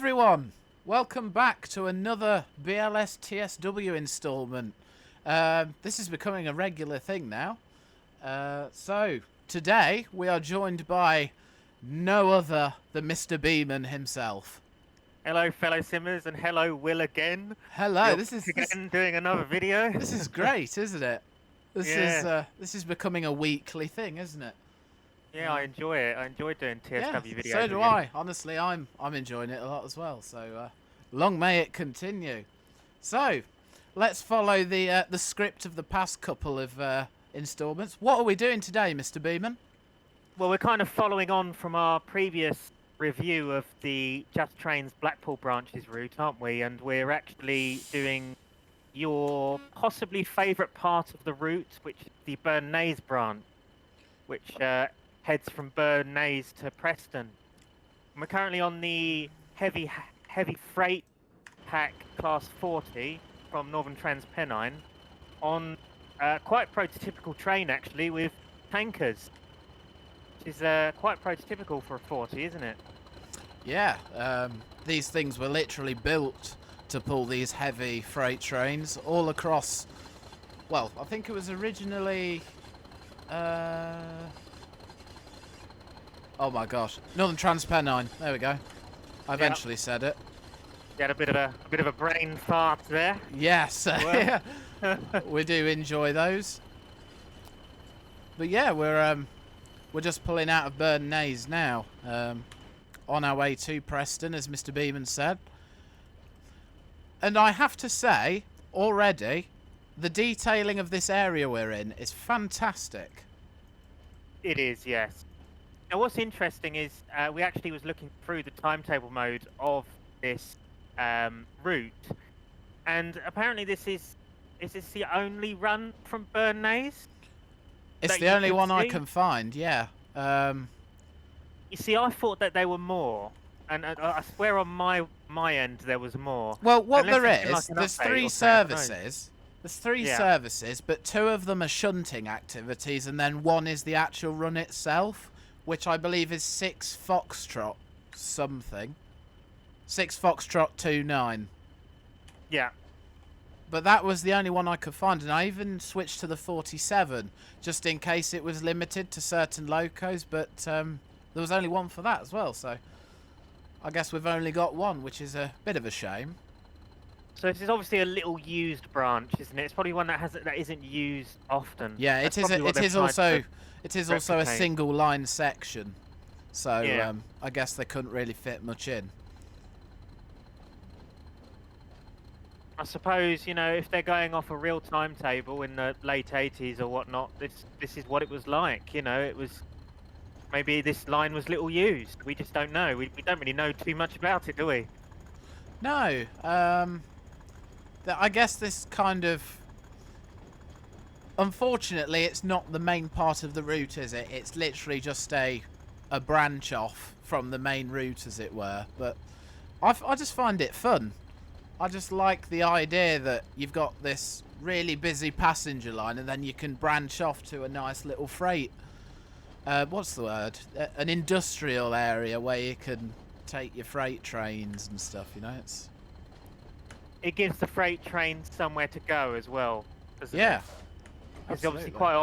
everyone, welcome back to another BLS TSW installment. This is becoming a regular thing now. So today we are joined by no other than Mr. Beamon himself. Hello, fellow simmers, and hello, Will again. Hello, You're this is doing another video. This is great, isn't it? This is becoming a weekly thing, isn't it? Yeah, I enjoy it. I enjoy doing TSW videos. So do I. Honestly, I'm enjoying it a lot as well. So long may it continue. So let's follow the script of the past couple of installments. What are we doing today, Mr. Beamon? Well, we're kind of following on from our previous review of the Just Trains Blackpool Branches route, aren't we? And we're actually doing your possibly favourite part of the route, which is the Burn Naze branch, which heads from Burn Naze to Preston. And we're currently on the heavy freight pack class 40 from Northern Trans Pennine on quite prototypical train actually, with tankers, which is quite prototypical for a 40, isn't it? Yeah, these things were literally built to pull these heavy freight trains all across. Well, I think it was originally oh my gosh, Northern Trans Pennine. There we go. I eventually said it. You had a bit of a brain fart there. Yes, we do enjoy those. But yeah, we're just pulling out of Burn Naze now, on our way to Preston, as Mr. Beamon said. And I have to say, already, the detailing of this area we're in is fantastic. It is, yes. Now, what's interesting is we actually was looking through the timetable mode of this route, and apparently is this the only run from Burn Naze? It's the only one I can find, yeah. You see, I thought that there were more, and I swear on my end there was more. Well, what Unless there is, like there's update three or something, services. There's three services, but two of them are shunting activities, and then one is the actual run itself, which I believe is 6 Foxtrot something. 6 Foxtrot 29. Yeah. But that was the only one I could find, and I even switched to the 47 just in case it was limited to certain locos, but there was only one for that as well, so I guess we've only got one, which is a bit of a shame. So this is obviously a little used branch, isn't it? It's probably one that isn't used often. Yeah, it is also a single line section, so yeah. I guess they couldn't really fit much in. I suppose, you know, if they're going off a real timetable in the late 80s or whatnot, this is what it was like. You know, it was, maybe this line was little used. We just don't know. We don't really know too much about it, do we? No. I guess this kind of, unfortunately, it's not the main part of the route, is it? It's literally just a branch off from the main route, as it were. But I just find it fun. I just like the idea that you've got this really busy passenger line, and then you can branch off to a nice little freight. What's the word? An industrial area where you can take your freight trains and stuff. You know, it gives the freight trains somewhere to go as well, doesn't it? Because obviously quite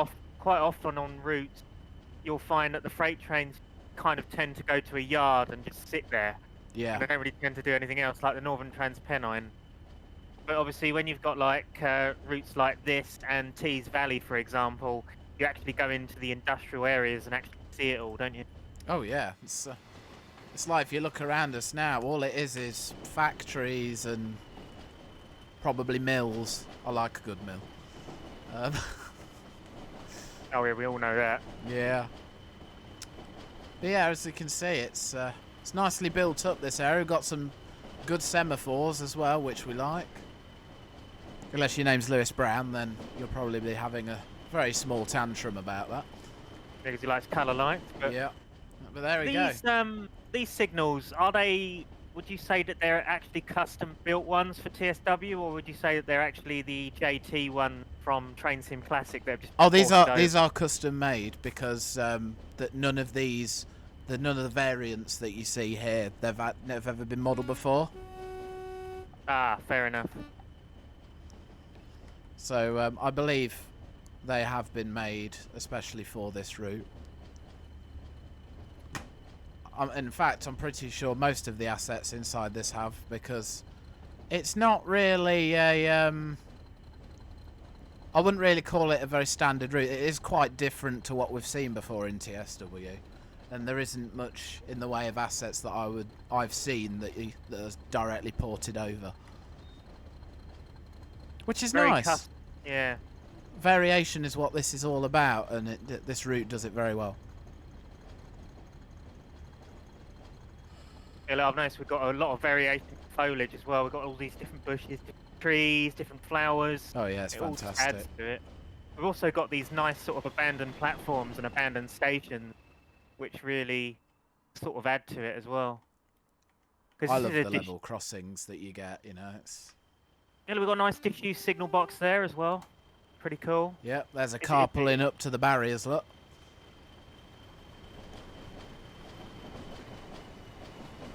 often on routes, you'll find that the freight trains kind of tend to go to a yard and just sit there. Yeah. They don't really tend to do anything else, like the Northern Trans Pennine. But obviously, when you've got like routes like this and Tees Valley, for example, you actually go into the industrial areas and actually see it all, don't you? Oh yeah, it's like if you look around us now, all it is factories and probably mills. I like a good mill. Oh yeah, we all know that. Yeah. But yeah, as you can see, it's nicely built up, this area. We've got some good semaphores as well, which we like. Unless your name's Lewis Brown, then you'll probably be having a very small tantrum about that. Because he likes colour lights. But yeah. But there we go. These signals, are they, would you say that they're actually custom built ones for TSW, or would you say that they're actually the JT one from Train Sim Classic? Just these are custom made, because that none of these none of the variants that you see here they've ever been modelled before. Ah, fair enough. So I believe they have been made especially for this route. In fact, I'm pretty sure most of the assets inside this have, because it's not really a... I wouldn't really call it a very standard route. It is quite different to what we've seen before in TSW. And there isn't much in the way of assets that I've seen that is directly ported over. Which is Very nice. Yeah. Variation is what this is all about, and this route does it very well. Yeah, look, I've noticed we've got a lot of variation in foliage as well. We've got all these different bushes, different trees, different flowers. Oh yeah, it's it all fantastic. adds to it. We've also got these nice sort of abandoned platforms and abandoned stations, which really sort of add to it as well. I love the level crossings that you get, you know. It's... Yeah, we've got a nice diffuse signal box there as well. Pretty cool. Yep, there's a car pulling up to the barriers, look.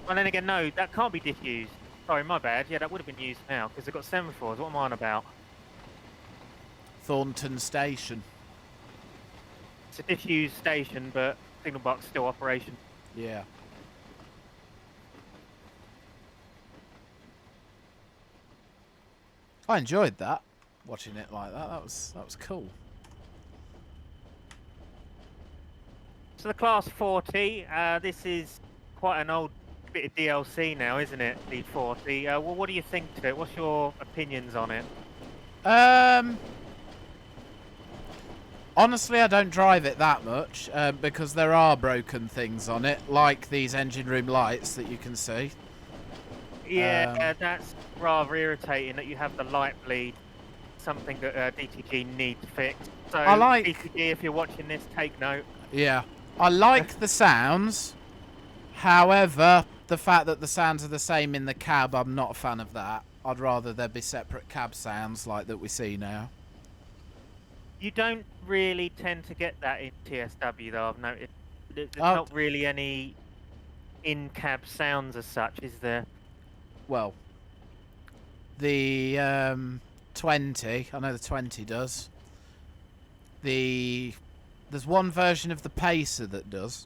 And then again, no, that can't be diffused. Sorry, my bad. Yeah, that would have been used now, because they've got semaphores. What am I on about? Thornton Station. It's a diffused station, but signal box still operation. Yeah. I enjoyed that, watching it like that. That was cool. So the Class 40, this is quite an old bit of DLC now, isn't it? The 40. Well, what do you think to it? What's your opinions on it? Honestly, I don't drive it that much because there are broken things on it, like these engine room lights that you can see. Yeah, that's rather irritating that you have the light bleed. Something that DTG need to fix. So, I like... DTG, if you're watching this, take note. Yeah. I like the sounds. However, the fact that the sounds are the same in the cab, I'm not a fan of that. I'd rather there be separate cab sounds like that we see now. You don't really tend to get that in TSW, though, I've noticed. There's not really any in-cab sounds as such, is there? Well, the 20, I know the 20 does. There's one version of the Pacer that does.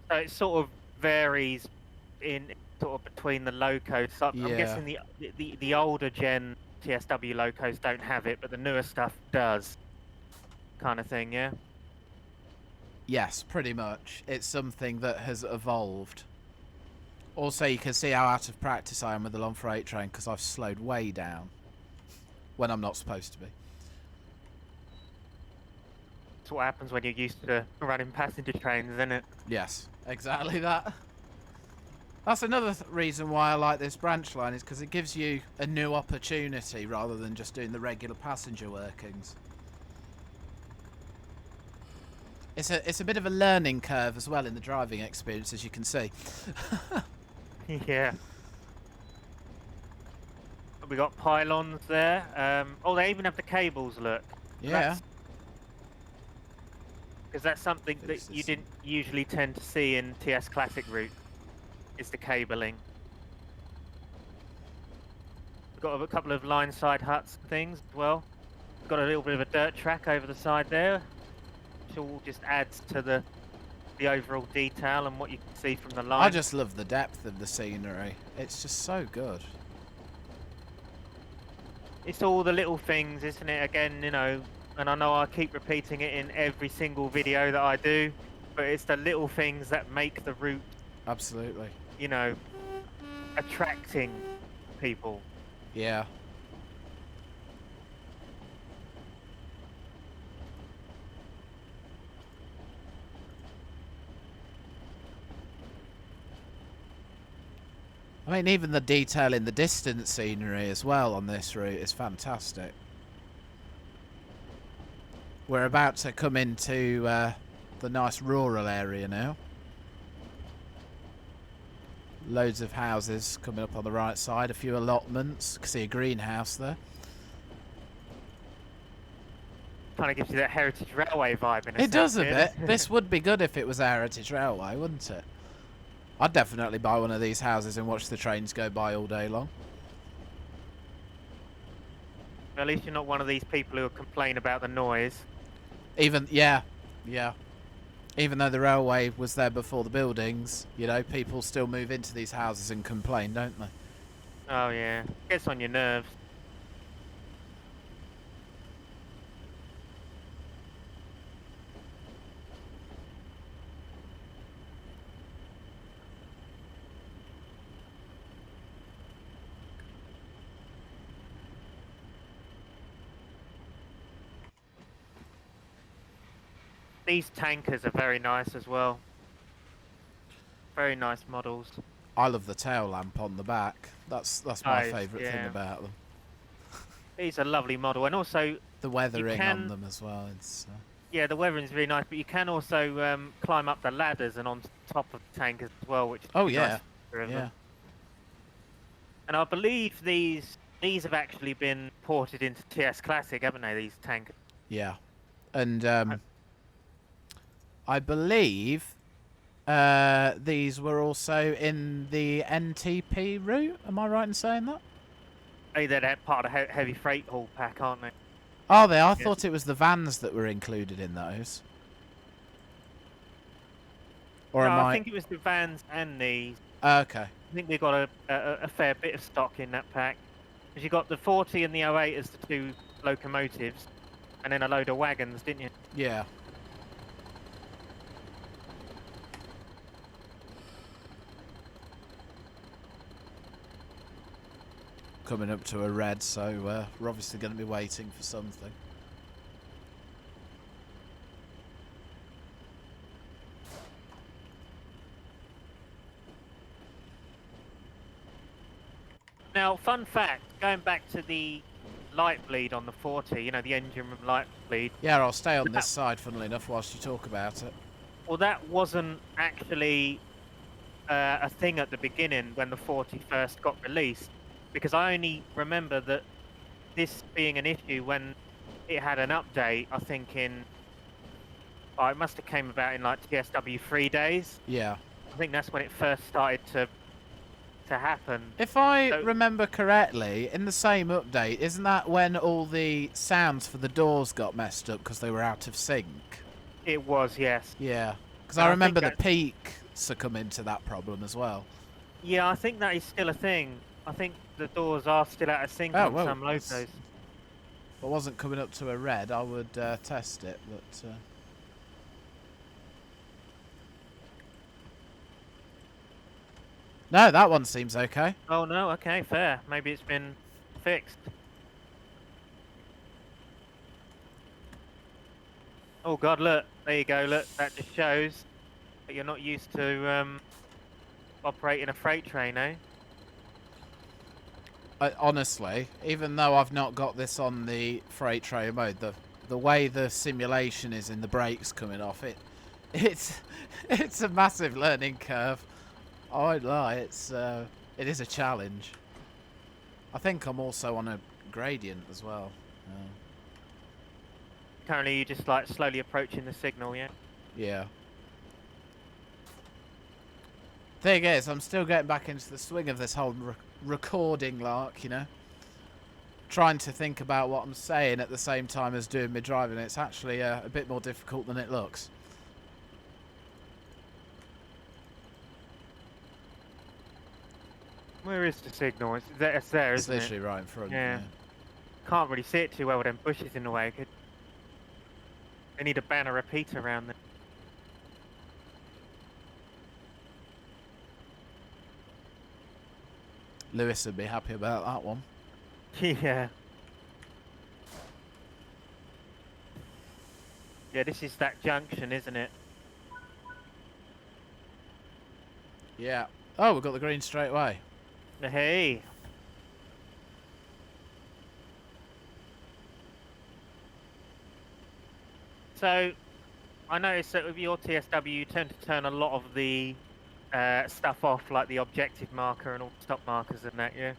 So it sort of varies in sort of between the locos. So I'm guessing the older gen TSW locos don't have it, but the newer stuff does, kind of thing, yeah? Yes, pretty much. It's something that has evolved. Also, you can see how out of practice I am with the long freight train because I've slowed way down when I'm not supposed to be. That's what happens when you're used to running passenger trains, isn't it? Yes, exactly that. That's another reason why I like this branch line, is because it gives you a new opportunity rather than just doing the regular passenger workings. It's a bit of a learning curve as well in the driving experience, as you can see. Yeah. We got pylons there. Oh, they even have the cables, look. Yeah. Because that's something that you didn't usually tend to see in TS Classic route, is the cabling. We've got a couple of line side huts and things as well. We've got a little bit of a dirt track over the side there, which all just adds to the overall detail and what you can see from the line. I just love the depth of the scenery. It's just so good. It's all the little things, isn't it? Again, you know, and I know I keep repeating it in every single video that I do, but it's the little things that make the route, Absolutely. you know, attracting people. Yeah. I mean, even the detail in the distance scenery as well on this route is fantastic. We're about to come into the nice rural area now. Loads of houses coming up on the right side, a few allotments. You can see a greenhouse there. kind of gives you that Heritage Railway vibe in a It does a sense, bit. really. This would be good if it was a Heritage Railway, wouldn't it? I'd definitely buy one of these houses and watch the trains go by all day long. At least you're not one of these people who complain about the noise. Yeah. Even though the railway was there before the buildings, you know, people still move into these houses and complain, don't they? Oh yeah, gets on your nerves. These tankers are very nice as well. Very nice models. I love the tail lamp on the back. That's my favourite thing about them. These are lovely model, and also the weathering on them as well. Yeah, the weathering is really nice, but you can also climb up the ladders and on top of the tankers as well, which is nice. Yeah. And I believe these have actually been ported into TS Classic, haven't they? These tankers. Yeah, and I believe these were also in the NTP route. Am I right in saying that? Hey, they're part of the heavy freight haul pack, aren't they? Are they? I thought it was the vans that were included in those. Or no, I think it was the vans and these. Okay. I think we got a fair bit of stock in that pack. Because you got the 40 and the 08 as the two locomotives, and then a load of wagons, didn't you? Yeah. Coming up to a red, so we're obviously going to be waiting for something. Now, fun fact, going back to the light bleed on the 40, you know, the engine room light bleed. Yeah, I'll stay on this side, funnily enough, whilst you talk about it. Well, that wasn't actually a thing at the beginning when the 40 first got released, because I only remember that this being an issue when it had an update, I think in... Oh, it must have came about in like TSW 3 days. Yeah. I think that's when it first started to happen. If I remember correctly, in the same update, isn't that when all the sounds for the doors got messed up because they were out of sync? It was, yes. Yeah, because I remember the peak succumbing to that problem as well. Yeah, I think that is still a thing. I think the doors are still out of sync on some locos. If I wasn't coming up to a red, I would test it, but... No, that one seems okay. Oh no, okay, fair. Maybe it's been fixed. Oh god, look, there you go, look, that just shows that you're not used to operating a freight train, eh? Honestly, even though I've not got this on the freight train mode, the way the simulation is in the brakes coming off, it's a massive learning curve. I won't lie, it is a challenge. I think I'm also on a gradient as well. Currently you're just like slowly approaching the signal, yeah? Yeah. Thing is, I'm still getting back into the swing of this whole recording lark, you know? Trying to think about what I'm saying at the same time as doing my driving. It's actually a bit more difficult than it looks. Where is the signal? It's there, isn't it? It's literally right in front. Yeah. Can't really see it too well with them bushes in the way. They need a banner repeater around there. Lewis would be happy about that one. Yeah. Yeah, this is that junction, isn't it? Yeah. Oh, we've got the green straight away. Hey. So, I noticed that with your TSW, you tend to turn a lot of the stuff off, like the objective marker and all the stop markers and that, yeah?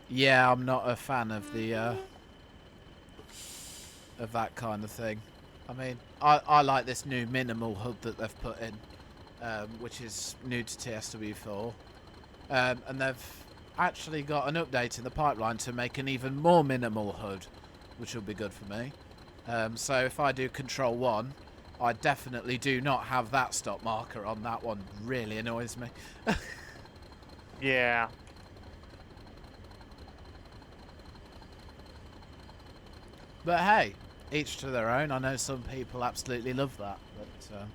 Yeah, I'm not a fan of the of that kind of thing. I mean, I like this new minimal HUD that they've put in, which is new to TSW4, and they've actually got an update in the pipeline to make an even more minimal HUD, which will be good for me. So if I do Control 1, I definitely do not have that stop marker on. That one really annoys me. Yeah. But hey, each to their own. I know some people absolutely love that. But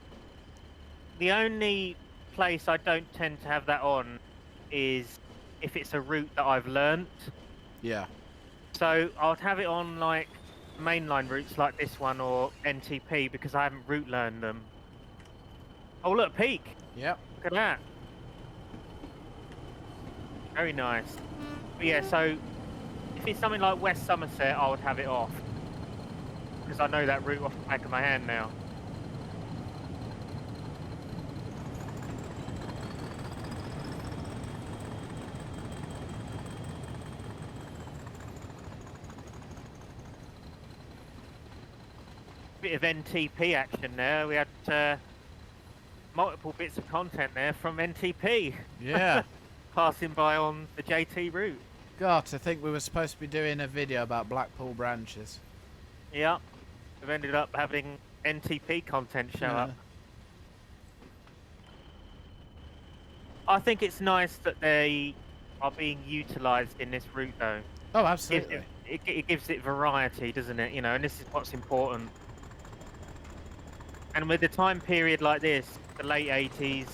The only place I don't tend to have that on is if it's a route that I've learnt. yeah. So I'd have it on like mainline routes like this one or NTP because I haven't route learned them. Oh look, peak. Yep. Look at that. Very nice. But yeah, so if it's something like West Somerset, I would have it off. Because I know that route off the back of my hand now. Bit of NTP action there. We had multiple bits of content there from NTP. Yeah. Passing by on the JT route. God, I think we were supposed to be doing a video about Blackpool Branches. Yeah. We've ended up having NTP content show up. I think it's nice that they are being utilised in this route though. Oh, absolutely. It gives it variety, doesn't it? You know, and this is what's important. And with a time period like this, the late 80s,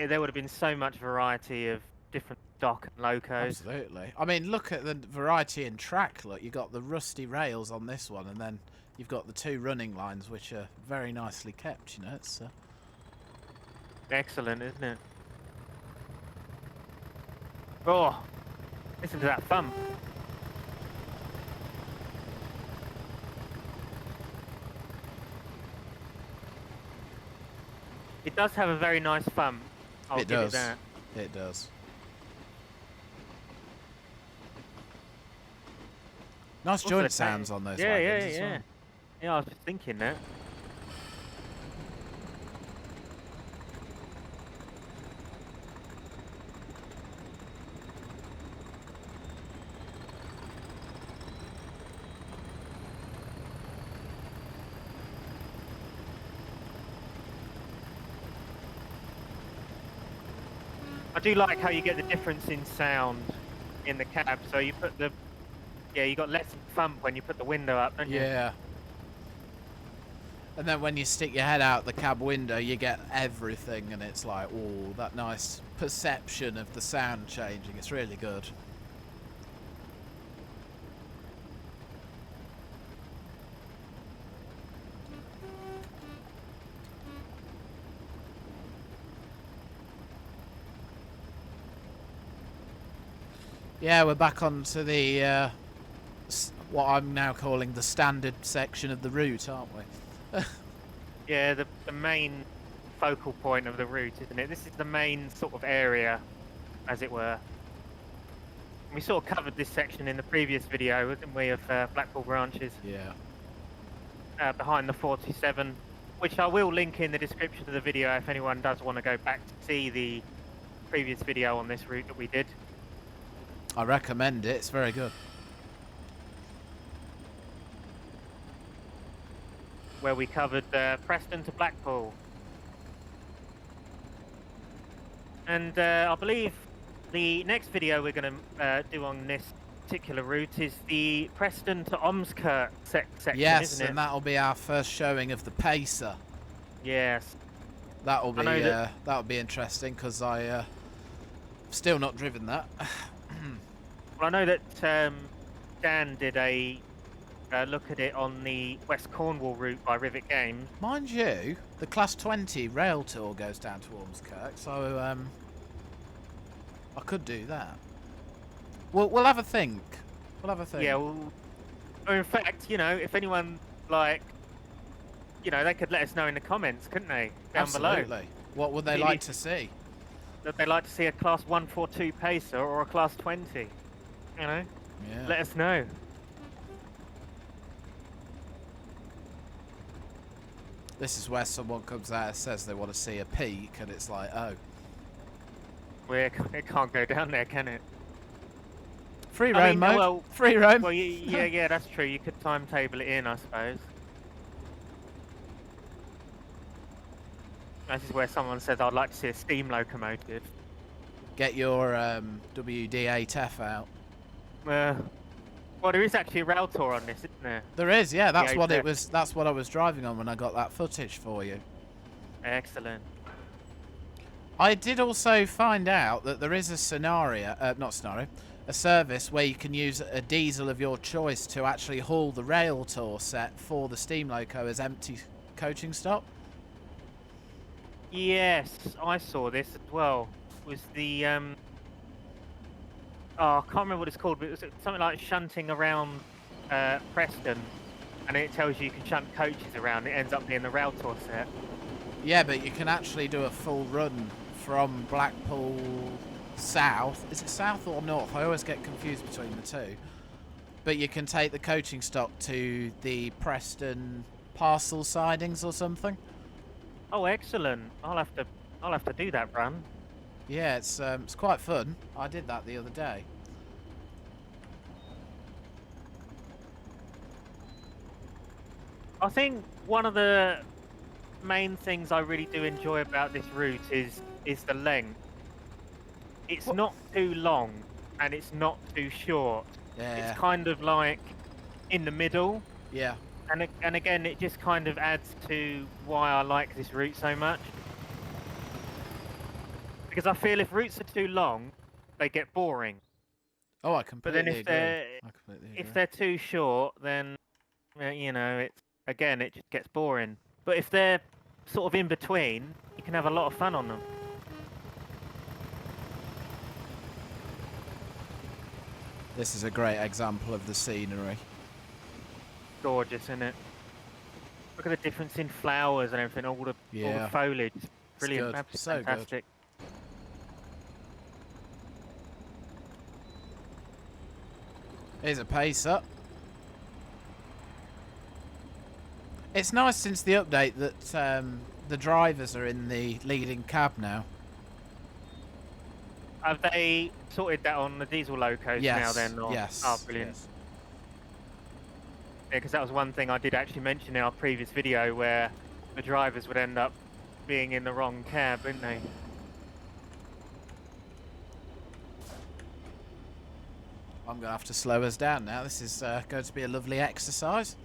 there would have been so much variety of different dock and locos. Absolutely. I mean, look at the variety in track. Look, you've got the rusty rails on this one, and then you've got the two running lines, which are very nicely kept, you know. It's excellent, isn't it? Oh, listen to that thump. It does have a very nice thump. I'll give it that. It does. Nice Also, joint sounds on those wagons as well. Yeah, I was just thinking that. I do like how you get the difference in sound in the cab. So you put the, you got less thump when you put the window up, don't you? Yeah. And then when you stick your head out the cab window, you get everything, and it's like, oh, that nice perception of the sound changing. It's really good. Yeah, we're back onto the what I'm now calling the standard section of the route, aren't we? Yeah, the main focal point of the route, isn't it? This is the main sort of area, as it were. We sort of covered this section in the previous video, didn't we, of Blackpool Branches? Yeah. Behind the 47, which I will link in the description of the video if anyone does want to go back to see the previous video on this route that we did. I recommend it. It's very good. Where we covered Preston to Blackpool. And I believe the next video we're going to do on this particular route is the Preston to Ormskirk section, yes, isn't it? and that'll be our first showing of the Pacer. Yes. That'll be that'll be interesting because I still not driven that. Well, I know that Dan did a look at it on the West Cornwall route by Rivet Games. Mind you, the Class 20 rail tour goes down to Ormskirk, so I could do that. We'll have a think. We'll have a think. Yeah, well, or in fact, you know, if anyone, like, you know, they could let us know in the comments, couldn't they? Down Absolutely. below. What would they like to see? That they like to see a Class 142 Pacer or a Class 20. You know? Yeah. Let us know. This is where someone comes out and says they want to see a peak, and it's like, oh. It can't go down there, can it? Free roam mode. Well, Free roam. Well, yeah, that's true. You could timetable it in, I suppose. This is where someone says, I'd like to see a steam locomotive. Get your WD8F out. Well, there is actually a rail tour on this, isn't there? There is, yeah. That's what it DHF. was. That's what I was driving on when I got that footage for you. Excellent. I did also find out that there is a a service where you can use a diesel of your choice to actually haul the rail tour set for the steam loco as empty coaching stock. Yes, I saw this as well. It was the I can't remember what it's called, but it was something like shunting around Preston, and it tells you can shunt coaches around. It ends up being the rail tour set. Yeah, but you can actually do a full run from Blackpool south. Is it south or north? I always get confused between the two. But you can take the coaching stock to the Preston parcel sidings or something. Oh, excellent! I'll have to do that run. Yeah, it's quite fun. I did that the other day. I think one of the main things I really do enjoy about this route is the length. It's not too long and it's not too short. Yeah. It's kind of like in the middle. Yeah. And again, it just kind of adds to why I like this route so much. Because I feel if routes are too long, they get boring. Oh, I But completely then if they're too short, then you know, it just gets boring. But if they're sort of in between, you can have a lot of fun on them. This is a great example of the scenery. Gorgeous, isn't it? Look at the difference in flowers and everything, all the foliage. Brilliant, good. absolutely So good. fantastic. Here's a pacer. It's nice since the update that the drivers are in the leading cab now. Have they sorted that on the diesel locos now then? Or? Yes. Oh, brilliant. Yes. Yeah, because that was one thing I did actually mention in our previous video where the drivers would end up being in the wrong cab, wouldn't they? I'm going to have to slow us down now. This is going to be a lovely exercise.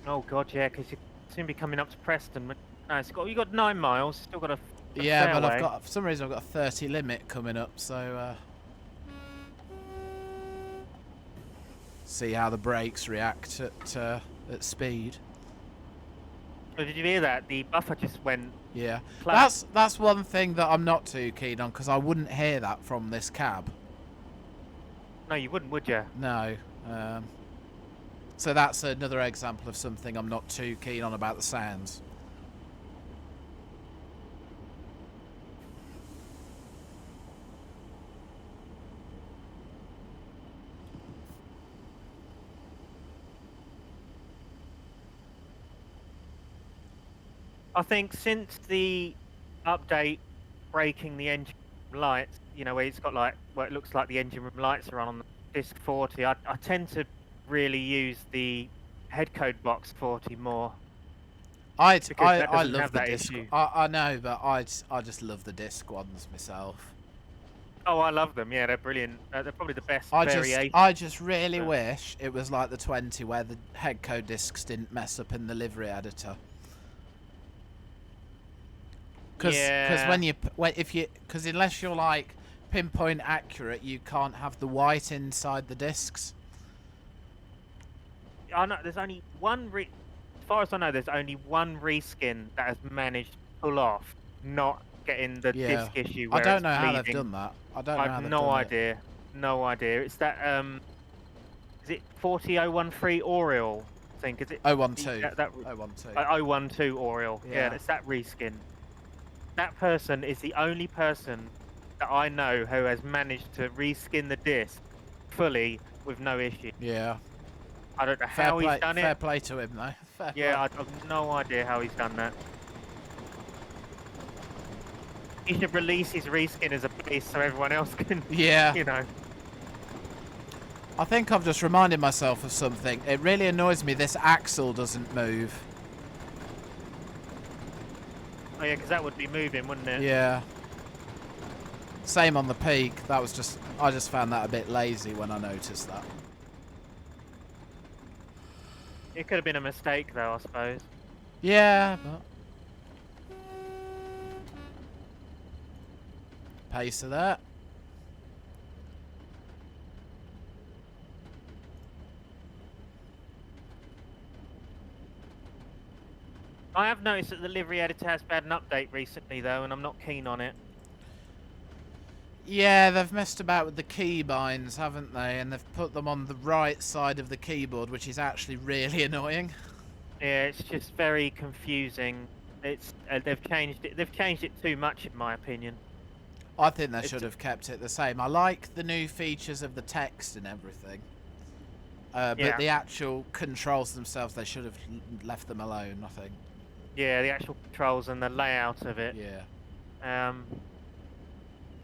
Oh god, yeah, because you soon be coming up to Preston. But no, you got 9 miles. Still got a Yeah, fair but way. for some reason I've got a 30 limit coming up, so see how the brakes react at speed. Oh, did you hear that? The buffer just went. Yeah, flat. that's one thing that I'm not too keen on because I wouldn't hear that from this cab. No, you wouldn't, would you? No. So that's another example of something I'm not too keen on about the sounds. I think since the update breaking the engine lights, you know, where it's got like, well, it looks like the engine room lights are on the disc 40, I tend to really use the head code box 40 more. I doesn't love have the that disc. issue. I know, but I just love the disc ones myself. Oh, I love them. Yeah, they're brilliant. They're probably the best I variation. just really wish it was like the 20 where the head code discs didn't mess up in the livery editor. Because unless you're like pinpoint accurate, you can't have the white inside the discs. I know there's only one. As far as I know, there's only one reskin that has managed to pull off not getting the disc issue. I Where don't it's know how bleeding. they've done that. I don't know I how have they've no done idea. No idea. It's that is it 40013 Oriole? I think is it 012. that 012. 012 Oriole. Yeah, it's that reskin. That person is the only person that I know who has managed to reskin the disc fully with no issue. Yeah. I don't know how he's done it. Fair play to him though. Fair Yeah, play. I've no idea how he's done that. He should release his reskin as a base so everyone else can, Yeah. you know. I think I've just reminded myself of something. It really annoys me this axle doesn't move. Oh yeah, because that would be moving, wouldn't it? Yeah. Same on the peak. That was just... I just found that a bit lazy when I noticed that. It could have been a mistake, though, I suppose. Yeah, but... Pace of that. I have noticed that the livery editor has had an update recently, though, and I'm not keen on it. Yeah, they've messed about with the keybinds, haven't they? And they've put them on the right side of the keyboard, which is actually really annoying. Yeah, it's just very confusing. It's they've changed it. They've changed it too much, in my opinion. I think they should have kept it the same. I like the new features of the text and everything. But the actual controls themselves, they should have left them alone, I think. Yeah, the actual controls and the layout of it. Yeah.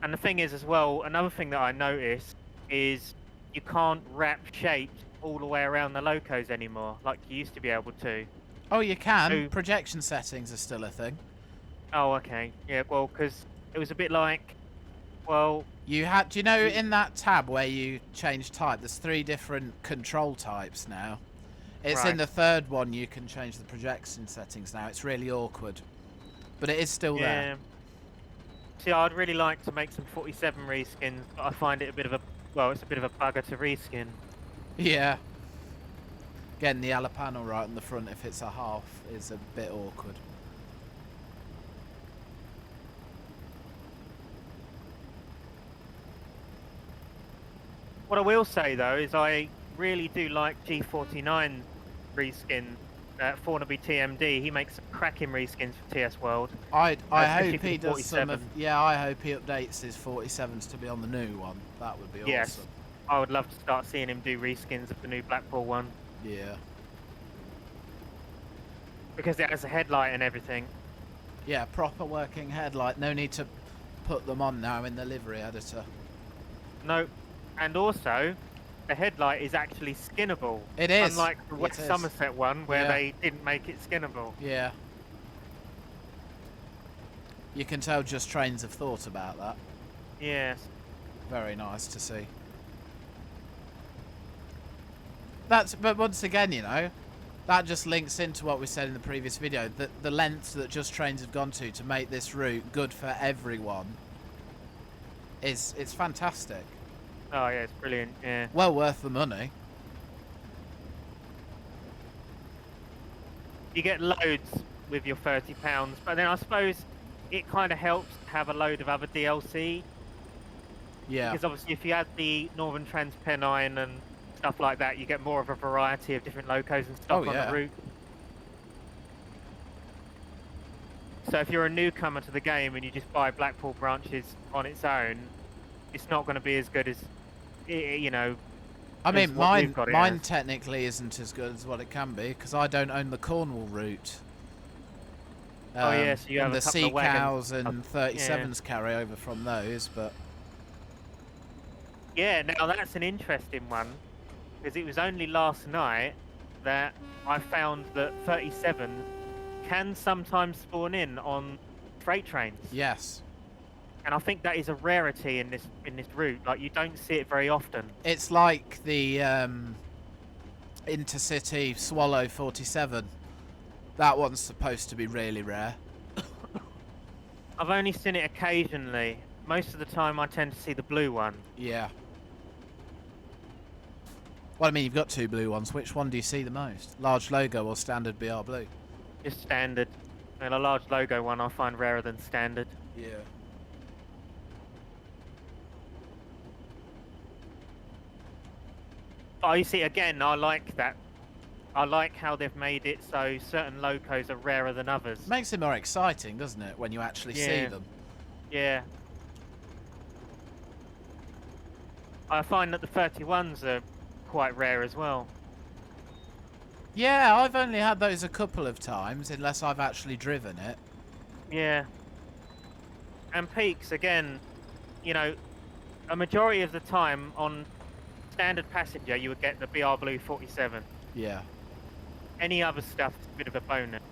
And the thing is, as well, another thing that I noticed is you can't wrap shapes all the way around the locos anymore, like you used to be able to. Oh, you can. So, projection settings are still a thing. Oh, okay. Yeah, well, because it was a bit like, well... You had... Do you know in that tab where you change type, there's 3 different control types now? It's in the third one you can change the projection settings now. It's really awkward. But it is still there. See, I'd really like to make some 47 reskins, but I find it a bit of a... Well, it's a bit of a bugger to reskin. Yeah. Getting the ala panel right on the front if it's a half is a bit awkward. What I will say, though, is I really do like G49 reskin. Thornaby TMD, he makes some cracking reskins for TS World. I hope he does 47. some of... Yeah, I hope he updates his 47s to be on the new one. That would be Yes, awesome. I would love to start seeing him do reskins of the new Blackpool one. Yeah. Because it has a headlight and everything. Yeah, proper working headlight. No need to put them on now in the livery editor. No, and also, the headlight is actually skinnable. It is. Unlike the West Somerset one, where they didn't make it skinnable. Yeah. You can tell Just Trains have thought about that. Yes. Very nice to see. But once again, you know, that just links into what we said in the previous video, that the lengths that Just Trains have gone to make this route good for everyone it's fantastic. Oh yeah, it's brilliant, yeah. Well worth the money. You get loads with your £30, but then I suppose it kind of helps to have a load of other DLC. Yeah. Because obviously if you add the Northern Trans Pennine and stuff like that, you get more of a variety of different locos and stuff on the route. So if you're a newcomer to the game and you just buy Blackpool Branches on its own, it's not going to be as good as, you know. I mean, mine technically isn't as good as what it can be because I don't own the Cornwall route. Oh yeah, so you have the a couple sea of wagons. cows and 37s carry over from those, but yeah, now that's an interesting one because it was only last night that I found that 37 can sometimes spawn in on freight trains. Yes. And I think that is a rarity in this route. Like, you don't see it very often. It's like the intercity Swallow 47. That one's supposed to be really rare. I've only seen it occasionally. Most of the time I tend to see the blue one. Yeah. Well, I mean, you've got 2 blue ones. Which one do you see the most? Large logo or standard BR blue? Just standard. And a large logo one I find rarer than standard. Yeah. Oh, you see, again, I like that. I like how they've made it so certain locos are rarer than others. Makes it more exciting, doesn't it, when you actually see them? Yeah. I find that the 31s are quite rare as well. Yeah, I've only had those a couple of times, unless I've actually driven it. Yeah. And peaks, again, you know, a majority of the time on standard passenger, you would get the BR Blue 47. Yeah. Any other stuff is a bit of a bonus.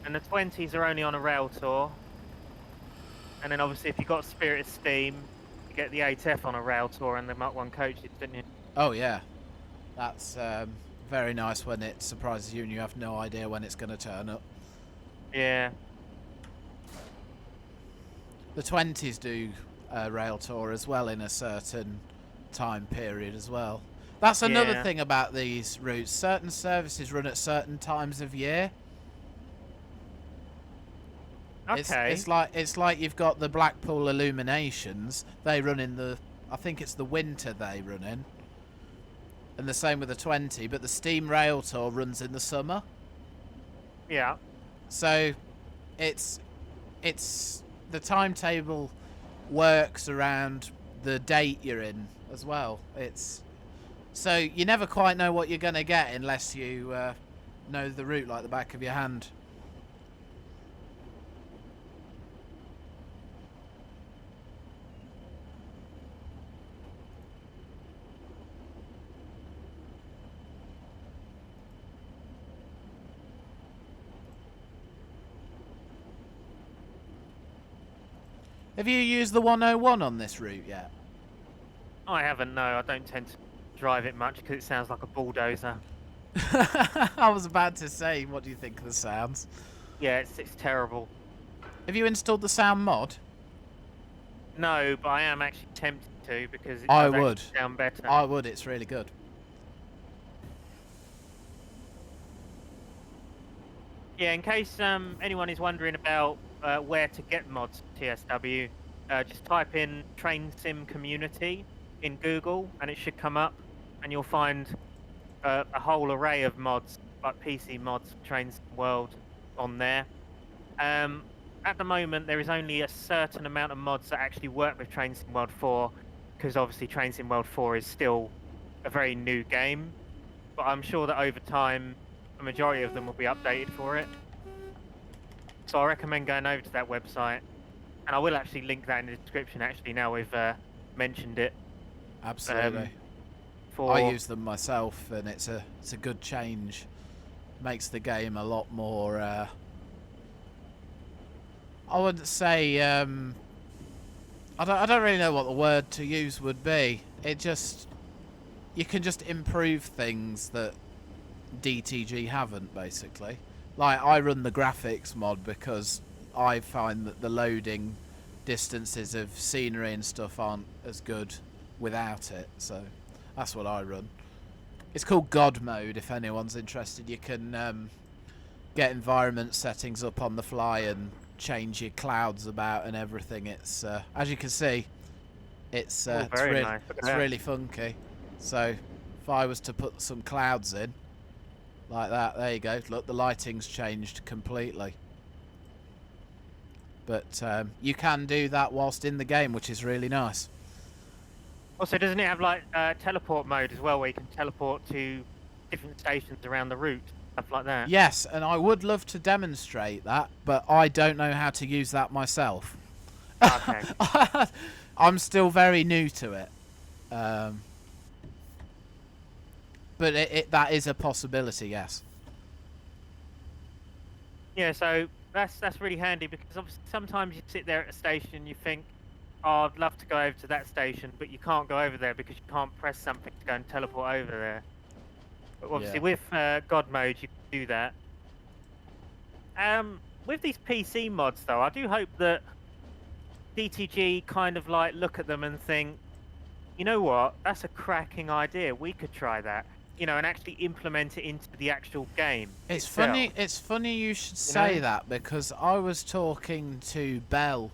And the 20s are only on a rail tour. And then obviously if you've got Spirit of Steam, you get the 8F on a rail tour and the Mach 1 coaches, didn't you? Oh, yeah. That's very nice when it surprises you and you have no idea when it's going to turn up. Yeah. The 20s do rail tour as well in a certain time period as well. That's another Yeah. thing about these routes. Certain services run at certain times of year. Okay. It's like you've got the Blackpool Illuminations. They run in the, I think it's the winter they run in. And the same with the 20, but the Steam Rail Tour runs in the summer. Yeah. So it's the timetable works around the date you're in as well. It's so you never quite know what you're going to get unless you know the route like the back of your hand. Have you used the 101 on this route yet? I haven't, no. I don't tend to drive it much because it sounds like a bulldozer. I was about to say, what do you think of the sounds? Yeah, it's terrible. Have you installed the sound mod? No, but I am actually tempted to because it I does would. actually sound better. I would, it's really good. Yeah, in case anyone is wondering about where to get mods for TSW, just type in Train Sim Community in Google and it should come up and you'll find a whole array of mods, like PC mods for Train Sim World on there. At the moment, there is only a certain amount of mods that actually work with Train Sim World 4, because obviously Train Sim World 4 is still a very new game, but I'm sure that over time, a majority of them will be updated for it. So I recommend going over to that website, and I will actually link that in the description actually now we've mentioned it. Absolutely. I use them myself, and it's a good change. Makes the game a lot more. I wouldn't say. I don't really know what the word to use would be. It just, you can just improve things that DTG haven't, basically. Like, I run the graphics mod because I find that the loading distances of scenery and stuff aren't as good without it, so that's what I run. It's called God mode if anyone's interested. You can get environment settings up on the fly and change your clouds about and everything. It's as you can see, it's nice. It's really funky. So if I was to put some clouds in like that, there you go. Look, the lighting's changed completely. But you can do that whilst in the game, which is really nice. Also, doesn't it have like teleport mode as well, where you can teleport to different stations around the route, stuff like that? Yes, and I would love to demonstrate that, but I don't know how to use that myself. Okay. I'm still very new to it. But that is a possibility, yes. Yeah, so that's really handy because obviously sometimes you sit there at a station and you think, oh, I'd love to go over to that station, but you can't go over there because you can't press something to go and teleport over there. But obviously with God mode, you can do that. With these PC mods, though, I do hope that DTG kind of like look at them and think, you know what, that's a cracking idea. We could try that. You know, and actually implement it into the actual game. It's itself. funny. It's funny you should say that because I was talking to Bell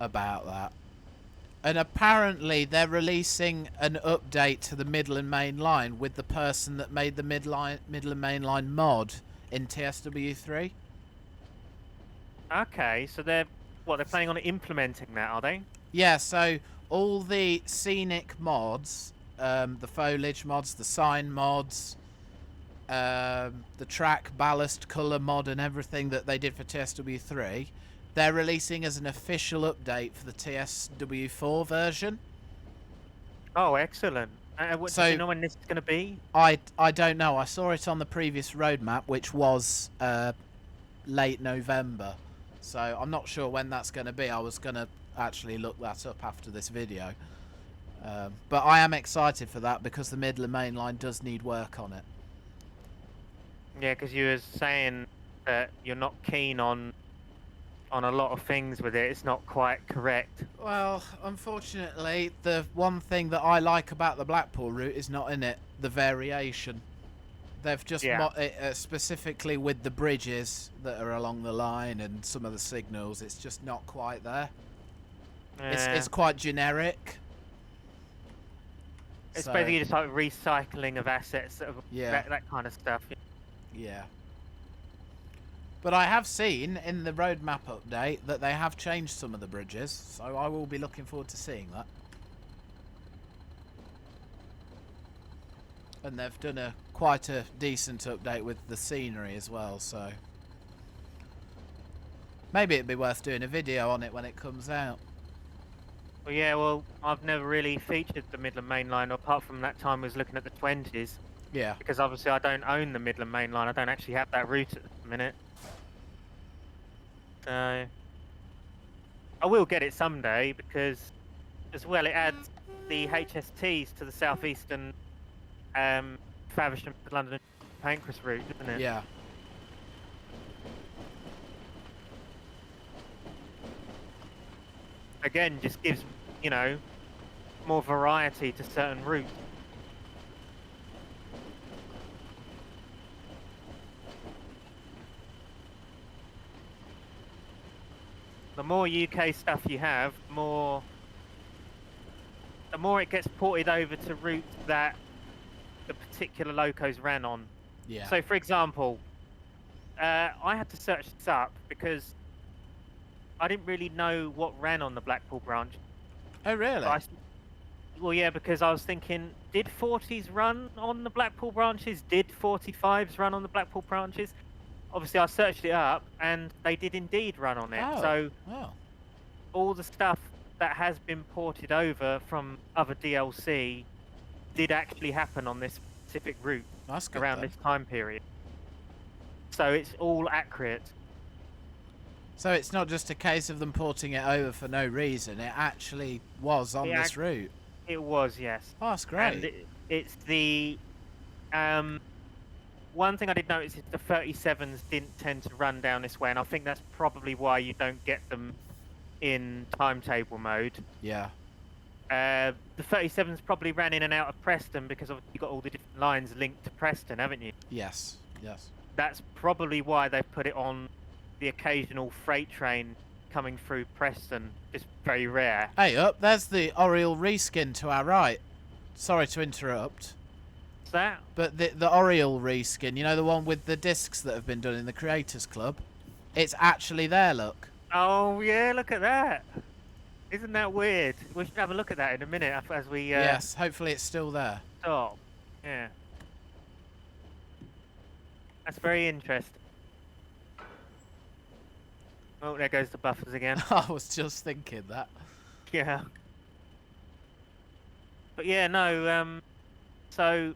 about that, and apparently they're releasing an update to the Midland Main Line with the person that made the Midland Main Line mod in TSW3. Okay, so they're planning on implementing that, are they? Yeah, so all the scenic mods, the foliage mods, the sign mods, the track ballast colour mod and everything that they did for TSW3, they're releasing as an official update for the TSW4 version. Oh, excellent. Do So you know when this is going to be? I don't know. I saw it on the previous roadmap, which was late November. So I'm not sure when that's going to be. I was going to actually look that up after this video. But I am excited for that because the Midland Main Line does need work on it. Yeah, because you were saying that you're not keen on a lot of things with it. It's not quite correct. Well, unfortunately, the one thing that I like about the Blackpool route is not in it. The variation. They've just specifically with the bridges that are along the line and some of the signals, it's just not quite there. It's quite generic. It's basically just like recycling of assets, that kind of stuff. Yeah. But I have seen in the roadmap update that they have changed some of the bridges, so I will be looking forward to seeing that. And they've done quite a decent update with the scenery as well, so maybe it'd be worth doing a video on it when it comes out. Well, yeah, well, I've never really featured the Midland Main Line apart from that time I was looking at the 20s. Yeah. Because obviously I don't own the Midland Main Line. I don't actually have that route at the minute. So I will get it someday because, as well, it adds the HSTs to the southeastern Faversham to London Pancras route, doesn't it? Yeah. Again, just gives, more variety to certain routes. The more UK stuff you have, the more it gets ported over to routes that the particular locos ran on. Yeah. So, for example, I had to search this up because I didn't really know what ran on the Blackpool branch. Oh, really? Well, yeah, because I was thinking, did 40s run on the Blackpool branches? Did 45s run on the Blackpool branches? Obviously, I searched it up, and they did indeed run on it. Oh. So, Oh. all the stuff that has been ported over from other DLC did actually happen on this specific route That's good around then. this time period. So it's all accurate. So it's not just a case of them porting it over for no reason. It actually was on this route. It was, yes. Oh, that's great. And it's the one thing I did notice is the 37s didn't tend to run down this way, and I think that's probably why you don't get them in timetable mode. Yeah. The 37s probably ran in and out of Preston because you've got all the different lines linked to Preston, haven't you? Yes. Yes. That's probably why they've put it on the occasional freight train coming through Preston. It's very rare. Hey, up there's the Oriole reskin to our right. Sorry to interrupt. What's that? But the Oriole reskin, you know, the one with the discs that have been done in the Creators Club, it's actually there, look. Oh, yeah, look at that. Isn't that weird? We should have a look at that in a minute as we... Yes, hopefully it's still there. Stop. Yeah. That's very interesting. Oh, there goes the buffers again. I was just thinking that. Yeah. But yeah, no, so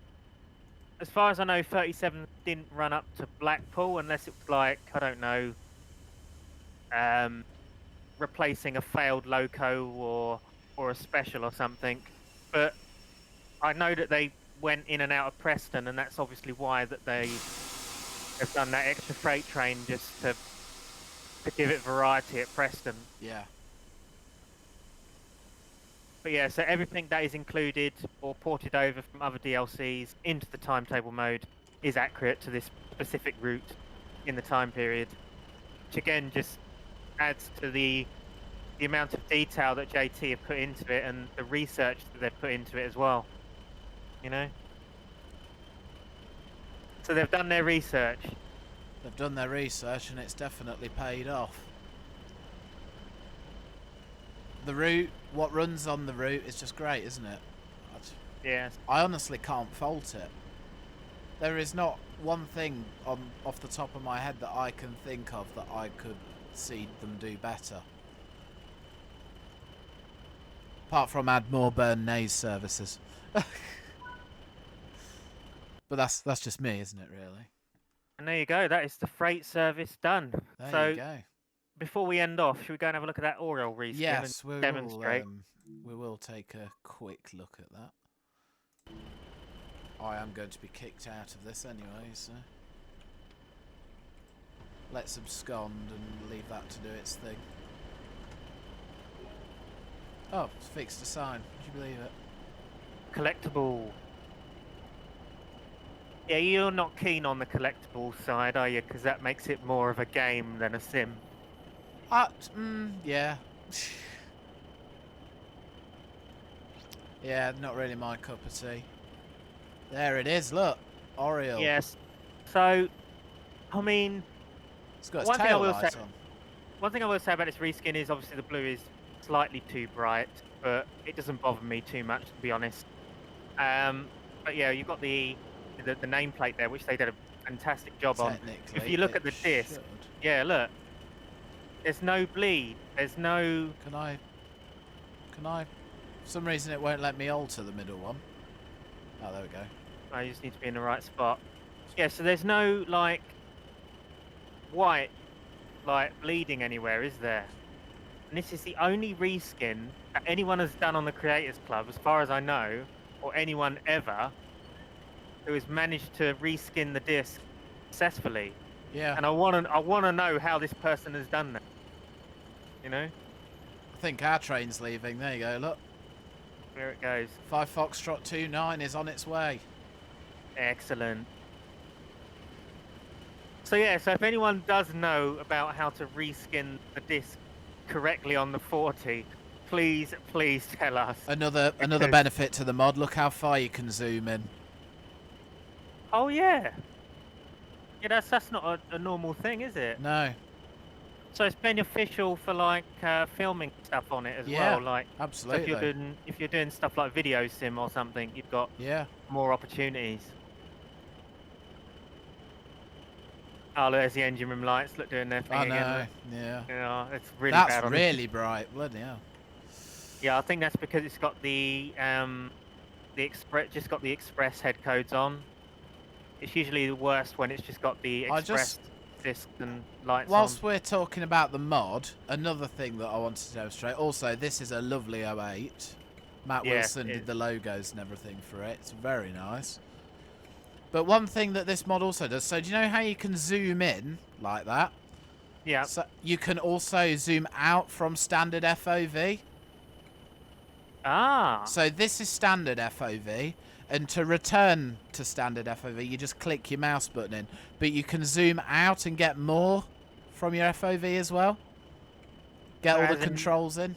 as far as I know, 37 didn't run up to Blackpool unless it was like, I don't know, replacing a failed loco or a special or something. But I know that they went in and out of Preston, and that's obviously why that they have done that extra freight train just to give it variety at Preston. Yeah. But yeah, so everything that is included or ported over from other DLCs into the timetable mode is accurate to this specific route in the time period, which again just adds to the amount of detail that JT have put into it and the research that they've put into it as well, you know? So they've done their research. They've done their research and it's definitely paid off. The route what runs on the route is just great, isn't it? Yes. I honestly can't fault it. There is not one thing off the top of my head that I can think of that I could see them do better. Apart from add more Burn Naze services. But that's just me, isn't it, really? And there you go. That is the freight service done. There you go. Before we end off, should we go and have a look at that Oriole reskin Yes, and demonstrate? we will take a quick look at that. I am going to be kicked out of this anyway, so let's abscond and leave that to do its thing. Oh, it's fixed a sign. Would you believe it? Collectible. Yeah, you're not keen on the collectible side, are you? Because that makes it more of a game than a sim. Yeah. Yeah, not really my cup of tea. There it is, look. Oriole. Yes. So, I mean, it's got its tail light on. One thing I will say about its reskin is obviously the blue is slightly too bright, but it doesn't bother me too much, to be honest. But yeah, you've got the nameplate there, which they did a fantastic job on. If you look at the disc, yeah, look. There's no bleed. There's no... Can I... For some reason it won't let me alter the middle one. Oh, there we go. I just need to be in the right spot. Yeah, so there's no, like, white, like, bleeding anywhere, is there? And this is the only reskin that anyone has done on the Creators Club, as far as I know, or anyone ever, who has managed to reskin the disc successfully. Yeah. And I wanna know how this person has done that. You know? I think our train's leaving. There you go, look. There it goes. 5 Foxtrot 29 is on its way. Excellent. So yeah, so if anyone does know about how to reskin the disc correctly on the 40, please tell us. Another benefit to the mod, look how far you can zoom in. Oh yeah. Yeah, that's not a normal thing, is it? No. So it's beneficial for like filming stuff on it as well. Like absolutely. So if you're doing stuff like video sim or something, you've got more opportunities. Oh, look, there's the engine room lights. Look, doing their thing again. I know. Yeah. It's really bad. That's really bright. Bloody hell. Yeah, I think that's because it's got the express head codes on. It's usually the worst when it's just got the express disc and lights whilst on. We're talking about the mod, another thing that I wanted to demonstrate. Also, this is a lovely 08. Matt Wilson did the logos and everything for it. It's very nice. But one thing that this mod also does, so do you know how you can zoom in like that? Yeah. So you can also zoom out from standard FOV. Ah. So this is standard FOV, and to return to standard FOV, you just click your mouse button in. But you can zoom out and get more from your FOV as well. Get all the controls in.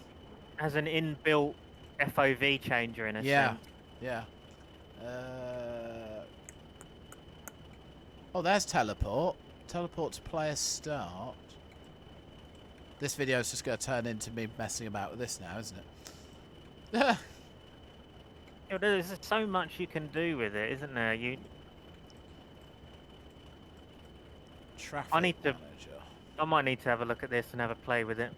Has an inbuilt FOV changer in a sense. Yeah. Oh, there's teleport. Teleport to player start. This video is just going to turn into me messing about with this now, isn't it? Yeah, there's so much you can do with it, isn't there? Traffic manager. I might need to have a look at this and have a play with it.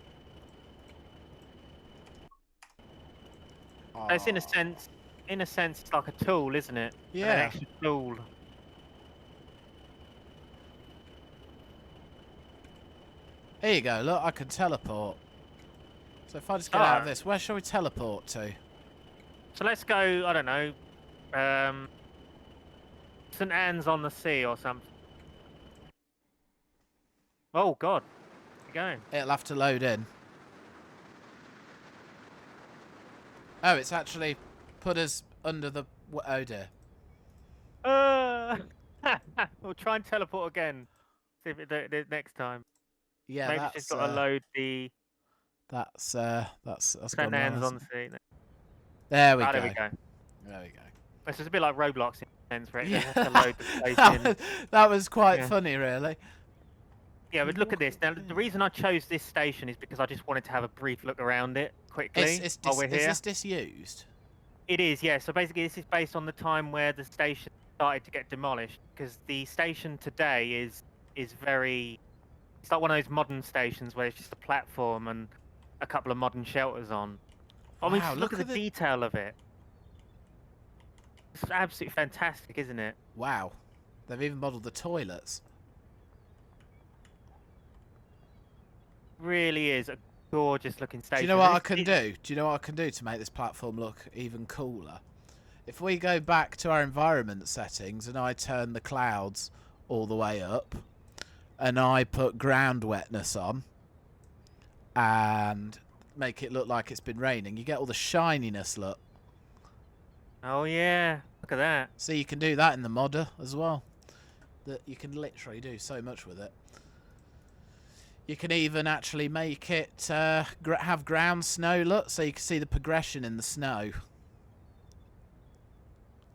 It's in a sense, it's like a tool, isn't it? Yeah. An extra tool. Here you go, look, I can teleport. So if I just get out of this, where shall we teleport to? So let's go, I don't know, St. Anne's on the Sea or something. Oh, God. Where you going? It'll have to load in. Oh, it's actually put us under the... Oh, dear. We'll try and teleport again. See if it does it next time. Yeah, maybe it's just got to load the... That's St. Anne's on the Sea. There we go. There we go. There we go. It's just a bit like Roblox in sense, right? You have to load the place in. That was quite funny, really. Yeah, but look at this. Now, the reason I chose this station is because I just wanted to have a brief look around it quickly while we're here. Is this disused? It is, yeah. So basically, this is based on the time where the station started to get demolished, because the station today is very. It's like one of those modern stations where it's just a platform and a couple of modern shelters on. I mean, Wow, just look at the detail of it. It's absolutely fantastic, isn't it? Wow, they've even modelled the toilets. Really is a gorgeous looking station. Do you know what I can do? Do you know what I can do to make this platform look even cooler? If we go back to our environment settings and I turn the clouds all the way up and I put ground wetness on and make it look like it's been raining, you get all the shininess, look. Oh yeah, look at that. See, you can do that in the modder as well. That you can literally do so much with it. You can even actually make it have ground snow, look, so you can see the progression in the snow.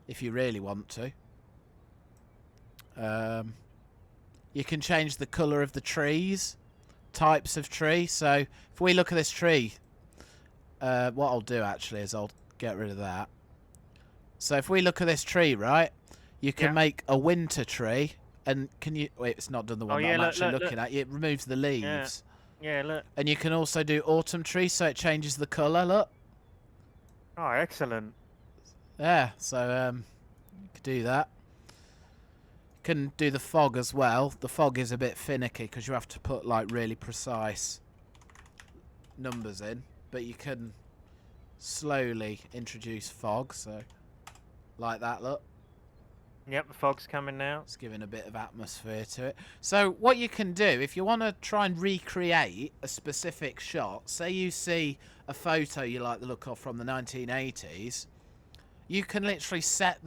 If you really want to. You can change the colour of the trees, types of tree. So if we look at this tree, what I'll do actually is I'll get rid of that. So if we look at this tree, right, you can make a winter tree. And can you... Wait, it's not done the one that I'm actually looking at. It removes the leaves. Yeah, look. And you can also do autumn tree, so it changes the colour, look. Oh, excellent. Yeah, so you could do that. You can do the fog as well. The fog is a bit finicky because you have to put like really precise numbers in. But you can slowly introduce fog, so like that, look. Yep, the fog's coming now. It's giving a bit of atmosphere to it. So what you can do, if you want to try and recreate a specific shot, say you see a photo you like the look of from the 1980s, you can literally set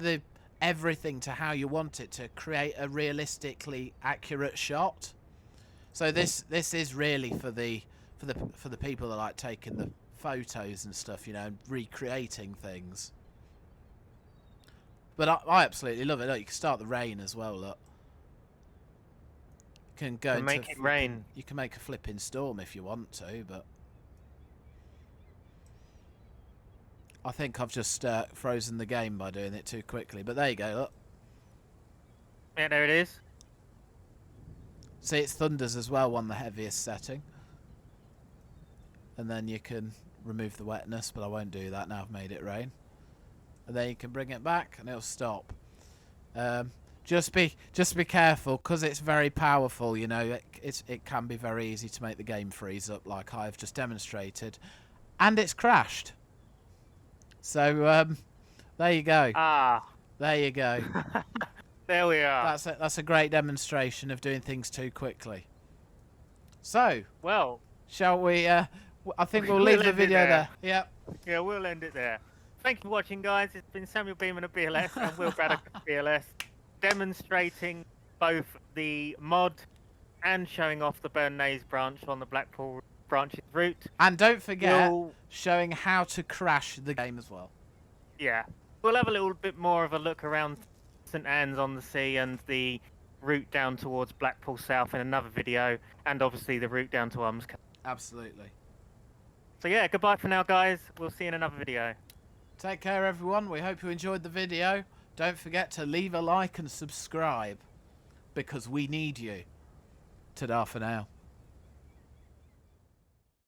everything to how you want it to create a realistically accurate shot. So this is really for the people that like taking the photos and stuff, you know, recreating things. But I absolutely love it. Look, you can start the rain as well. Look, you can go make it rain. You can make a flipping storm if you want to, but I think I've just frozen the game by doing it too quickly. But there you go. Look. Yeah, there it is. See, it's thunders as well on the heaviest setting, and then you can remove the wetness. But I won't do that now. I've made it rain. And then you can bring it back and it'll stop. Just be careful because it's very powerful. You know, it can be very easy to make the game freeze up, like I've just demonstrated, and it's crashed. So there you go. There you go. There we are. That's a great demonstration of doing things too quickly. So, well, shall we? I think we'll leave the video there. Yep. Yeah, we'll end it there. Thank you for watching, guys. It's been Samuel Beamon of BLS and Will Braddock of BLS, demonstrating both the mod and showing off the Burn Naze branch on the Blackpool Branches route. And don't forget, showing how to crash the game as well. Yeah. We'll have a little bit more of a look around St Anne's on the Sea and the route down towards Blackpool South in another video, and obviously the route down to Umscombe. Absolutely. So yeah, goodbye for now, guys. We'll see you in another video. Take care, everyone. We hope you enjoyed the video. Don't forget to leave a like and subscribe, because we need you. Ta-da for now.